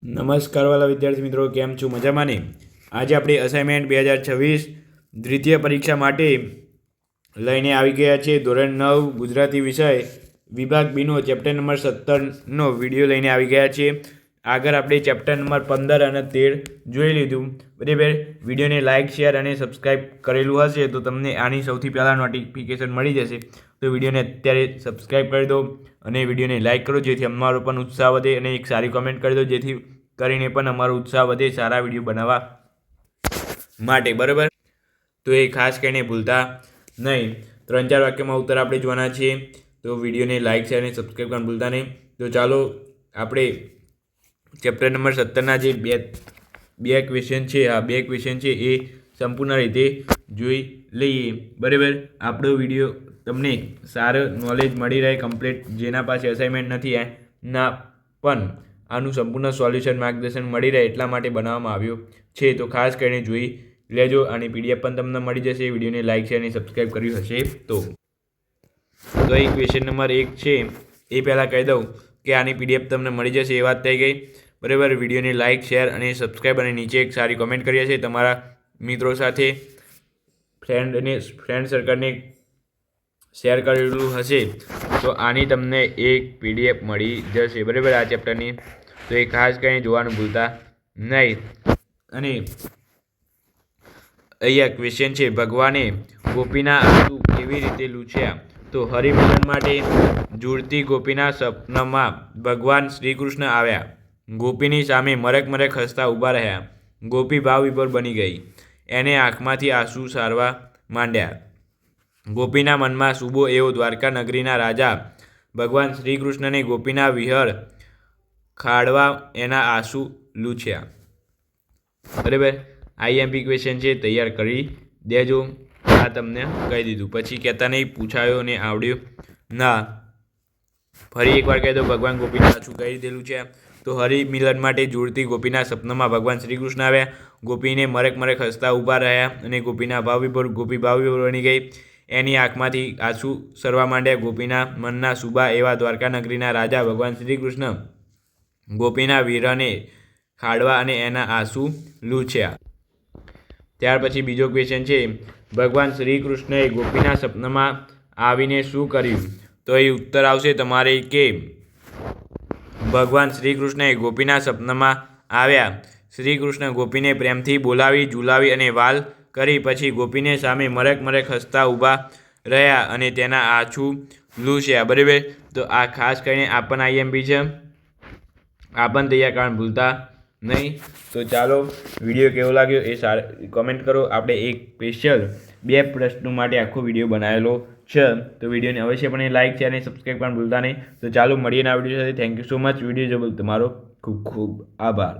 નમસ્કાર વાલા વિદ્યાર્થી મિત્રો, કેમ છો? મજામાં ને? આજે આપણે અસાઇનમેન્ટ 2026 દ્વિતીય પરીક્ષા માટે લઈને આવી ગયા છે. ધોરણ 9 ગુજરાતી વિષય વિભાગ બીનો ચેપ્ટર નંબર 17નો વિડીયો લઈને આવી ગયા છે. આગળ આપણે ચેપ્ટર નંબર 15 અને 13 જોઈ લીધું. બરાબર, વિડીયોને લાઇક, શેર અને સબસ્ક્રાઈબ કરેલું હશે તો તમને આની સૌથી પહેલાં નોટિફિકેશન મળી જશે. તો વિડીયોને અત્યારે સબસ્ક્રાઈબ કરી દો અને વિડીયોને લાઇક કરો, જેથી અમારો પણ ઉત્સાહ વધે, અને એક સારી કોમેન્ટ કરી દો, જેથી કરીને પણ અમારો ઉત્સાહ વધે સારા વિડીયો બનાવવા માટે. બરાબર, તો એ ખાસ કરીને ભૂલતા નહીં. 3-4 વાક્યમાં ઉત્તર આપણે જોવાના છીએ. તો વિડીયોને લાઇક, શેર અને સબસ્ક્રાઈબ કરવાનું ભૂલતા નહીં. તો ચાલો આપણે ચેપ્ટર નંબર 17ના જે બે ક્વેશ્ચન છે, બે ક્વેશ્ચન છે એ સંપૂર્ણ રીતે જોઈ લઈએ. બરાબર, આપણો વિડીયો તમને સારું નોલેજ મળી રહે કમ્પ્લીટ. જેના પાસે અસાઇનમેન્ટ નથી એના પણ આનું સંપૂર્ણ સોલ્યુશન માર્ગદર્શન મળી રહે એટલા માટે બનાવવામાં આવ્યો છે. તો ખાસ કરીને જોઈ લેજો. આની પીડીએફ પણ તમને મળી જશે. વિડીયોને લાઇક, શેર અને સબસ્ક્રાઈબ કર્યું હશે તો એ ક્વેશ્ચન નંબર 1 છે એ પહેલાં કહી દઉં કે આની પીડીએફ તમને મળી જશે એ વાત થઈ ગઈ. બરાબર, વિડીયોને લાઇક, શેર અને સબસ્ક્રાઈબ અને નીચે એક સારી કોમેન્ટ કરી હશે. તમારા મિત્રો સાથે ફ્રેન્ડ સર્કલને શેર કરેલું હશે તો આની તમને એક પીડીએફ મળી જશે. બરાબર, આ ચેપ્ટરની. તો એ ખાસ કરીને જોવાનું ભૂલતા નહીં. અને અહીંયા ક્વેશ્ચન છે, ભગવાને ગોપીના આંસુ કેવી રીતે લૂછ્યા? તો હરિમિલન માટે જુડતી ગોપીના સપનામાં ભગવાન શ્રી કૃષ્ણ આવ્યા. ગોપીની સામે મરક મરક હસતા ઊભા રહ્યા. ગોપી ભાવ વિભોર બની ગઈ. એને આંખમાંથી આંસુ સારવા માંડ્યા. ગોપીના મનમાં શુભો એવો દ્વારકા નગરીના રાજા ભગવાન શ્રી કૃષ્ણને ગોપીના વિહળ ખાડવા એના આંસુ લૂછ્યા. બરાબર, આઈએમપી ક્વેશ્ચન છે, તૈયાર કરી દેજો. આ તમને કહી દીધું, પછી કહેતા નહીં પૂછાયો ને આવડ્યું ના. ફરી એકવાર કહી દો, ભગવાન ગોપીના આંસુ કહી દીધેલું છે. તો હરિમિલન માટે જુડતી ગોપીના સપનામાં ભગવાન શ્રી કૃષ્ણ આવ્યા. ગોપીને મરક મરક હસતા ઊભા રહ્યા અને ગોપીના ગોપી ભાવ વિભોર બની ગઈ. એની આંખમાંથી આંસુ સરવા માંડ્યા. ગોપીના મનના શુભા એવા દ્વારકા નગરીના રાજા ભગવાન શ્રી કૃષ્ણ ગોપીના વિરહને ખાડવા અને એના આંસુ લૂછ્યા. ત્યાર પછી બીજો ક્વેશ્ચન છે, ભગવાન શ્રી કૃષ્ણએ ગોપીના સપનામાં આવીને શું કર્યું? તો એ ઉત્તર આવશે તમારે કે ભગવાન શ્રી કૃષ્ણએ ગોપીના સપનામાં આવ્યા. શ્રી કૃષ્ણ ગોપીને પ્રેમથી બોલાવી, ઝુલાવી અને વાલ કરી. પછી ગોપીને સામે મરક મરક હસતા ઊભા રહ્યા અને તેના આંસુ લૂછ્યા. બરાબર, તો આ ખાસ કરીને આ પણ આઈએમપી છે. આ પણ તૈયાર કરવાનું ભૂલતા નહીં. તો ચાલો, વિડીયો કેવો લાગ્યો એ કોમેન્ટ કરો. આપણે એક સ્પેશિયલ 2 પ્રશ્નો માટે આખો વિડીયો બનાવેલો છે. તો વિડીયોને અવશ્યપણે લાઇક, શેર અને સબસ્ક્રાઈબ કરવાનું ભૂલતા નહીં. તો ચાલો મળીએ આ વિડીયો સાથે. Thank you so much. Video જોવા તમારો ખૂબ ખૂબ આભાર.